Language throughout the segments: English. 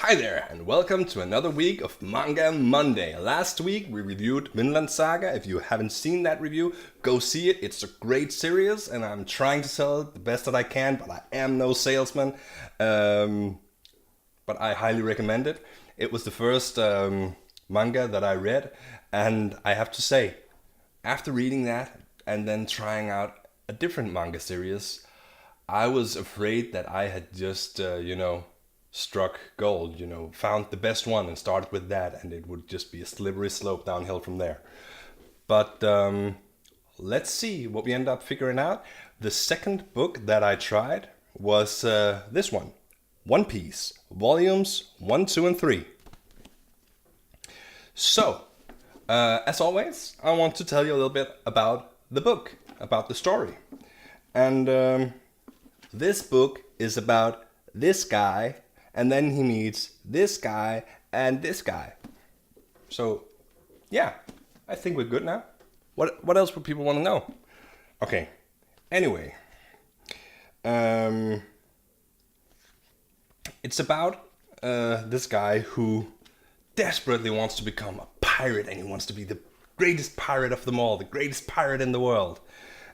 Hi there, and welcome to another week of Manga Monday. Last week we reviewed Vinland Saga. If you haven't seen that review, go see it. It's a great series, and I'm trying to sell it the best that I can, but I am no salesman. But I highly recommend it. It was the first manga that I read, and I have to say, after reading that and then trying out a different manga series, I was afraid that I had just, struck gold, found the best one and started with that, and it would just be a slippery slope downhill from there. But let's see what we end up figuring out. The second book that I tried was this One Piece, volumes 1, 2, and 3. So, as always, I want to tell you a little bit about the book, about the story. And this book is about this guy, and then he meets this guy and this guy. So, yeah, I think we're good now. What else would people want to know? Okay, anyway. It's about this guy who desperately wants to become a pirate, and he wants to be the greatest pirate of them all, the greatest pirate in the world.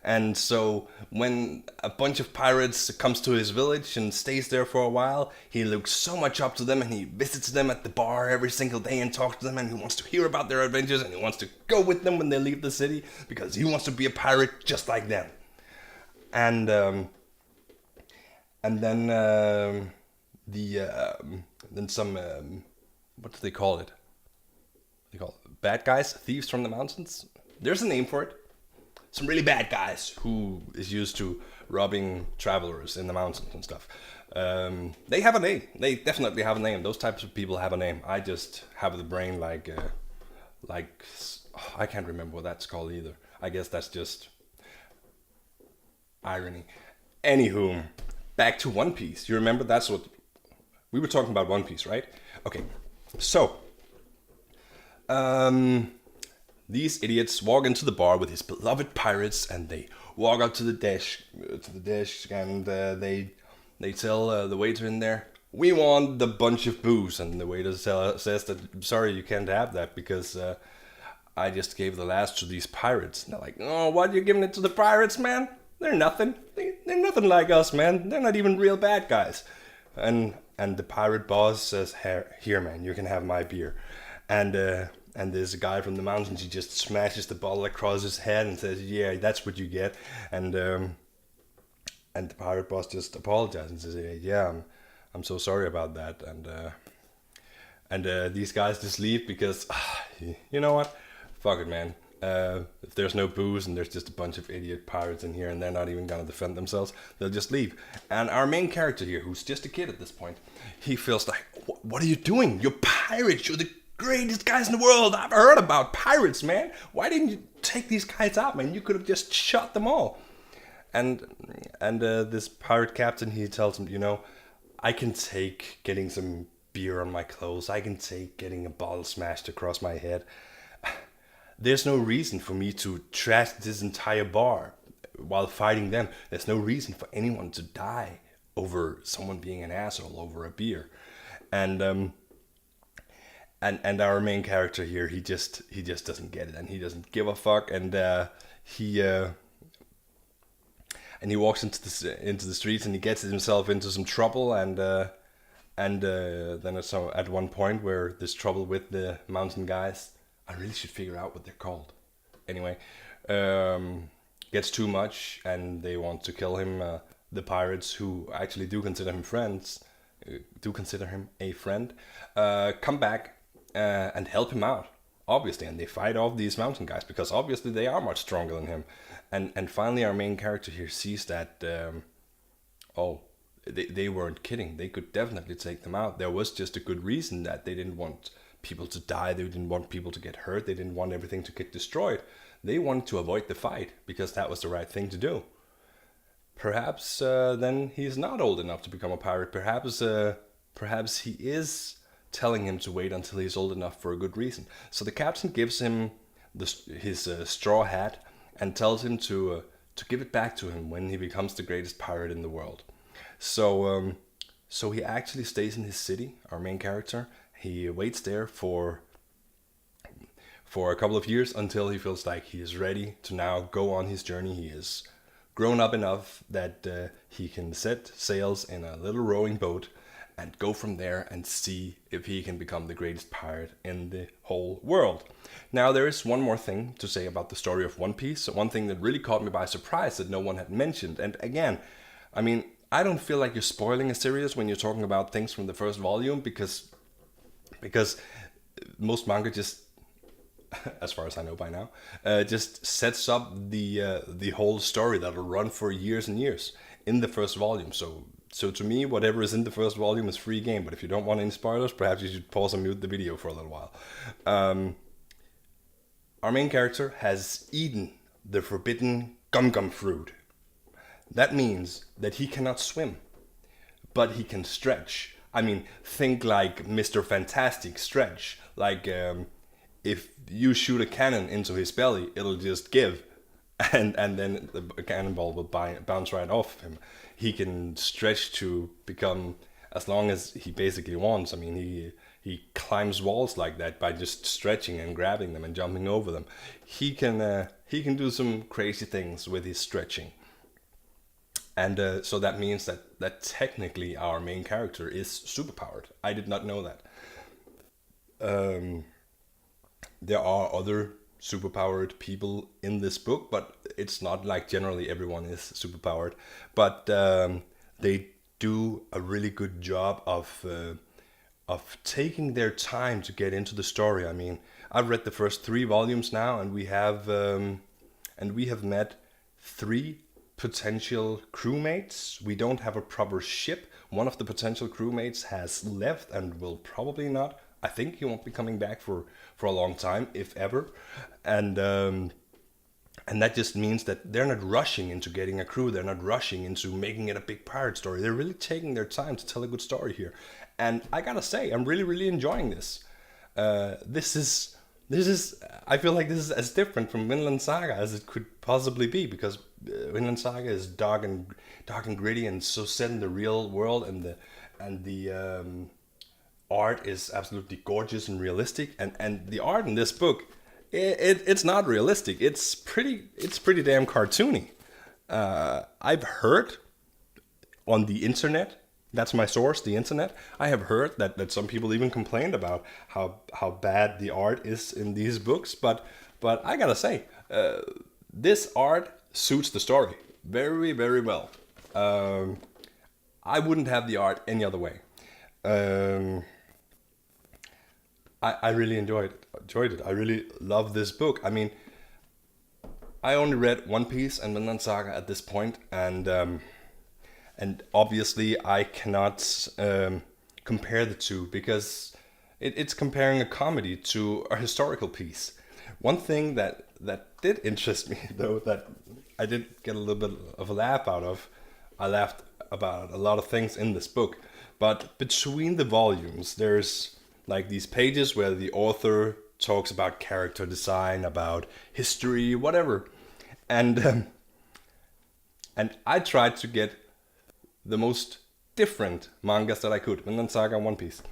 And so when a bunch of pirates comes to his village and stays there for a while, he looks so much up to them, and he visits them at the bar every single day and talks to them, and he wants to hear about their adventures, and he wants to go with them when they leave the city because he wants to be a pirate just like them. And then some what do they call it? They call it bad guys, thieves from the mountains. There's a name for it. Some really bad guys who is used to robbing travelers in the mountains and stuff. They have a name. They definitely have a name. Those types of people have a name. I just have the brain like I can't remember what that's called either. I guess that's just irony. Anywho, back to One Piece. You remember that's what we were talking about, One Piece, right? Okay, so these idiots walk into the bar with his beloved pirates, and they walk out to the desk, and they tell the waiter in there, "We want a bunch of booze," and the waiter says that, "Sorry, you can't have that because I just gave the last to these pirates." And they're like, "Oh, what? You're giving it to the pirates, man? They're nothing. They're nothing like us, man. They're not even real bad guys." And the pirate boss says, "Here, man, you can have my beer." And there's a guy from the mountains. He just smashes the bottle across his head and says, "Yeah, that's what you get." And the pirate boss just apologizes and says, "Yeah, I'm so sorry about that." And these guys just leave because, you know what? Fuck it, man. If there's no booze and there's just a bunch of idiot pirates in here and they're not even gonna defend themselves, they'll just leave. And our main character here, who's just a kid at this point, he feels like, "What are you doing? You're pirates. You're the greatest guys in the world. I've heard about pirates, man. Why didn't you take these guys out, man? You could have just shot them all." And this pirate captain, he tells him, "I can take getting some beer on my clothes. I can take getting a bottle smashed across my head. There's no reason for me to trash this entire bar while fighting them. There's no reason for anyone to die over someone being an asshole over a beer." And our main character here, he just doesn't get it, and he doesn't give a fuck, and he walks into the streets, and he gets himself into some trouble, and then at one point where there's trouble with the mountain guys. I really should figure out what they're called. Anyway, gets too much, and they want to kill him. The pirates, who actually do consider him a friend, come back and help him out, obviously, and they fight off these mountain guys because obviously they are much stronger than him. And finally, our main character here sees that they weren't kidding. They could definitely take them out. There was just a good reason that they didn't want people to die. They didn't want people to get hurt. They didn't want everything to get destroyed. They wanted to avoid the fight because that was the right thing to do. Perhaps then he's not old enough to become a pirate. Perhaps he is telling him to wait until he's old enough for a good reason. So the captain gives him his straw hat and tells him to give it back to him when he becomes the greatest pirate in the world. So So he actually stays in his city, our main character. He waits there for a couple of years until he feels like he is ready to now go on his journey. He is grown up enough that he can set sails in a little rowing boat and go from there and see if he can become the greatest pirate in the whole world. Now, there is one more thing to say about the story of One Piece. One thing that really caught me by surprise that no one had mentioned. And again, I mean, I don't feel like you're spoiling a series when you're talking about things from the first volume because most manga just, as far as I know by now, just sets up the whole story that'll run for years and years in the first volume. So to me, whatever is in the first volume is free game. But if you don't want any spoilers, perhaps you should pause and mute the video for a little while. Our main character has eaten the forbidden gum fruit. That means that he cannot swim, but he can stretch. I mean, think like Mr. Fantastic stretch. Like if you shoot a cannon into his belly, it'll just give. And then the cannonball will bounce right off him. He can stretch to become as long as he basically wants. I mean, he climbs walls like that by just stretching and grabbing them and jumping over them. He can do some crazy things with his stretching. And so that means that technically our main character is superpowered. I did not know that. There are other superpowered people in this book, but it's not like generally everyone is superpowered. But they do a really good job of taking their time to get into the story. I mean, I've read the first 3 volumes now, and we have met 3 potential crewmates. We don't have a proper ship. One of the potential crewmates has left and will probably not. I think he won't be coming back for a long time, if ever. And that just means that they're not rushing into getting a crew. They're not rushing into making it a big pirate story. They're really taking their time to tell a good story here. And I gotta say, I'm really, really enjoying this. This is. I feel like this is as different from Vinland Saga as it could possibly be, because Vinland Saga is dark and gritty and so set in the real world, and the art is absolutely gorgeous and realistic. And the art in this book, it's not realistic. It's pretty damn cartoony. I've heard on the internet. That's my source, the internet. I have heard that some people even complained about how bad the art is in these books, but I gotta say, this art suits the story very, very well. I wouldn't have the art any other way. I really enjoyed it. I really love this book. I mean, I only read One Piece and Vinland Saga at this point, and obviously I cannot compare the two, because it's comparing a comedy to a historical piece. One thing that did interest me, though, that I did get a little bit of a laugh out of, I laughed about a lot of things in this book, but between the volumes, there's like these pages where the author talks about character design, about history, whatever. And I tried to get the most different mangas that I could, Vinland Saga and One Piece.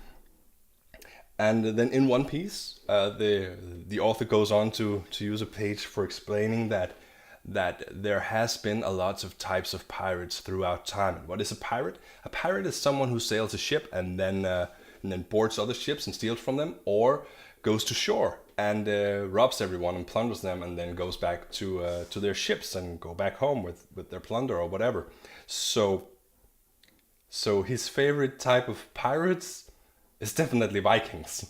And then in One Piece, the author goes on to use a page for explaining that there has been a lot of types of pirates throughout time. And what is a pirate? A pirate is someone who sails a ship and then boards other ships and steals from them, or goes to shore and robs everyone and plunders them, and then goes back to their ships and go back home with their plunder or whatever. So his favorite type of pirates is definitely Vikings,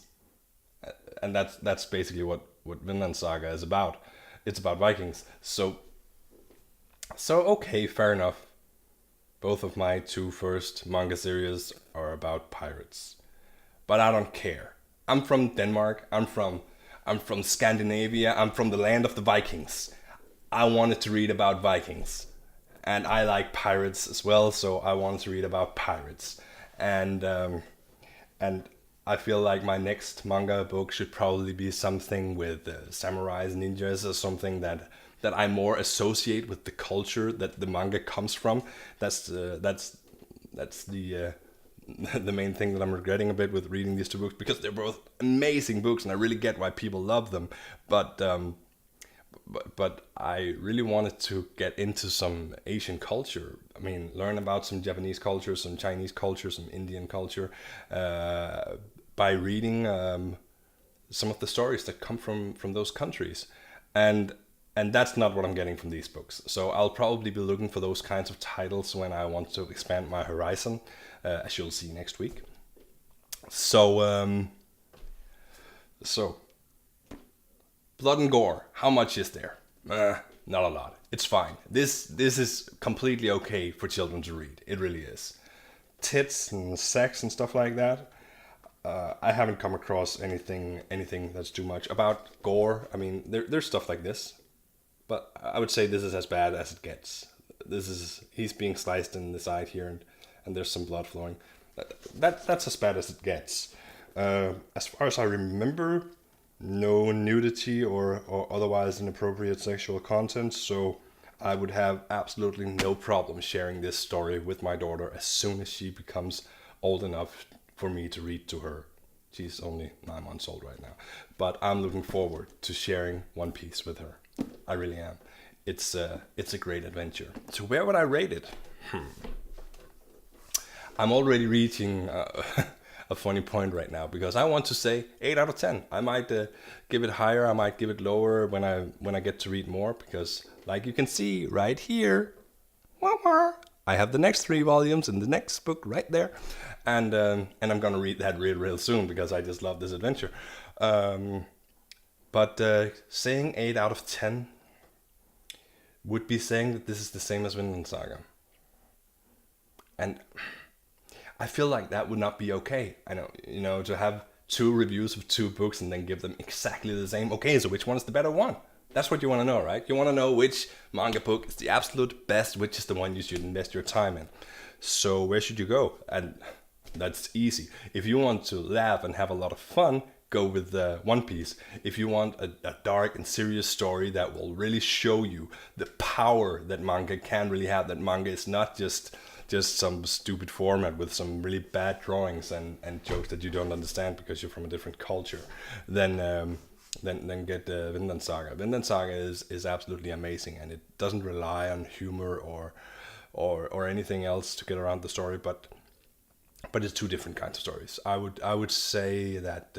and that's basically what Vinland Saga is about. It's about Vikings. So okay, fair enough. Both of my 2 first manga series are about pirates, but I don't care. I'm from Denmark. I'm from Scandinavia. I'm from the land of the Vikings. I wanted to read about Vikings. And I like pirates as well, so I wanted to read about pirates. And I feel like my next manga book should probably be something with samurais, ninjas, or something that I more associate with the culture that the manga comes from. That's the the main thing that I'm regretting a bit with reading these two books, because they're both amazing books and I really get why people love them. But I really wanted to get into some Asian culture. I mean, learn about some Japanese culture, some Chinese culture, some Indian culture, by reading some of the stories that come from those countries, and that's not what I'm getting from these books. So I'll probably be looking for those kinds of titles when I want to expand my horizon, as you'll see next week. So blood and gore. How much is there? Not a lot. It's fine. This is completely okay for children to read. It really is. Tits and sex and stuff like that. I haven't come across anything that's too much. About gore, I mean, there's stuff like this, but I would say this is as bad as it gets. He's being sliced in the side here, and there's some blood flowing. That's as bad as it gets. As far as I remember, no nudity or otherwise inappropriate sexual content, so I would have absolutely no problem sharing this story with my daughter as soon as she becomes old enough for me to read to her. She's only 9 months old right now, but I'm looking forward to sharing One Piece with her. I really am. It's a great adventure. So where would I rate it? I'm already reaching a funny point right now, because I want to say 8 out of 10. I might give it higher, I might give it lower when I get to read more, because like you can see right here, I have the next 3 volumes in the next book right there, and I'm gonna read that real soon, because I just love this adventure. But saying 8 out of 10 would be saying that this is the same as Vinland Saga, and I feel like that would not be okay. I know, to have 2 reviews of 2 books and then give them exactly the same. Okay, so which one is the better one? That's what you want to know, right? You want to know which manga book is the absolute best, which is the one you should invest your time in. So where should you go? And that's easy. If you want to laugh and have a lot of fun, go with One Piece. If you want a dark and serious story that will really show you the power that manga can really have, that manga is not just some stupid format with some really bad drawings and jokes that you don't understand because you're from a different culture, then get Vinland Saga. Vinland Saga is absolutely amazing, and it doesn't rely on humor or anything else to get around the story, but it's 2 different kinds of stories. I would say that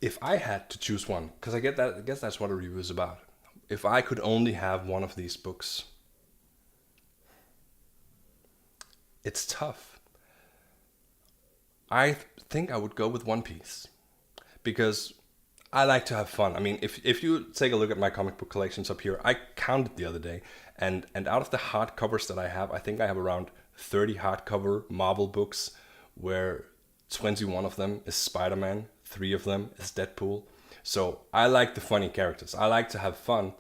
if I had to choose one, because I guess that's what a review is about. If I could only have one of these books, it's tough. I think I would go with One Piece, because I like to have fun. I mean, if you take a look at my comic book collections up here, I counted the other day, and out of the hardcovers that I have, I think I have around 30 hardcover Marvel books, where 21 of them is Spider-Man, 3 of them is Deadpool. So I like the funny characters. I like to have fun.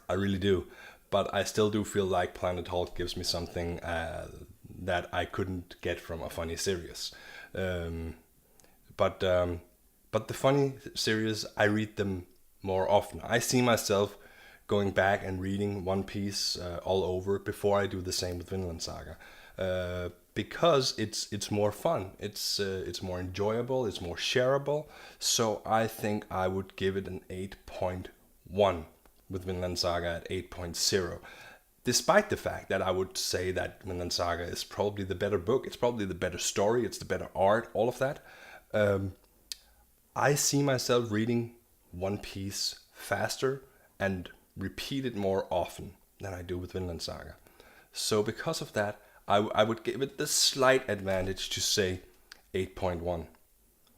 I really do. But I still do feel like Planet Hulk gives me something that I couldn't get from a funny series. But the funny series, I read them more often. I see myself going back and reading One Piece all over before I do the same with Vinland Saga, because it's more fun. It's more enjoyable. It's more shareable. So I think I would give it an 8.1. with Vinland Saga at 8.0. Despite the fact that I would say that Vinland Saga is probably the better book, it's probably the better story, it's the better art, all of that. I see myself reading One Piece faster and repeat it more often than I do with Vinland Saga. So because of that, I would give it the slight advantage to say 8.1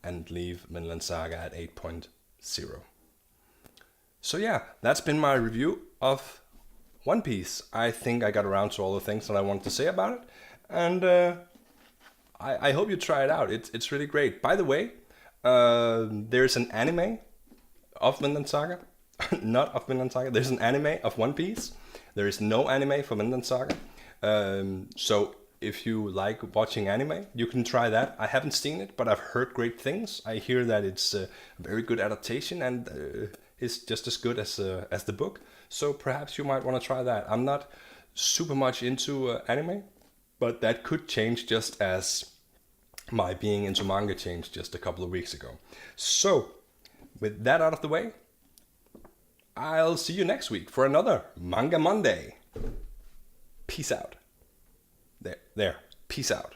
and leave Vinland Saga at 8.0. So yeah, that's been my review of One Piece. I think I got around to all the things that I wanted to say about it, and I hope you try it out. It's really great. By the way, there's an anime of Vinland Saga, not of Vinland Saga. There's an anime of One Piece. There is no anime for Vinland Saga. So if you like watching anime, you can try that. I haven't seen it, but I've heard great things. I hear that it's a very good adaptation, and is just as good as the book. So perhaps you might want to try that. I'm not super much into anime, But that could change just as my being into manga changed just a couple of weeks ago. So, with that out of the way, I'll see you next week for another Manga Monday. Peace out. There. Peace out.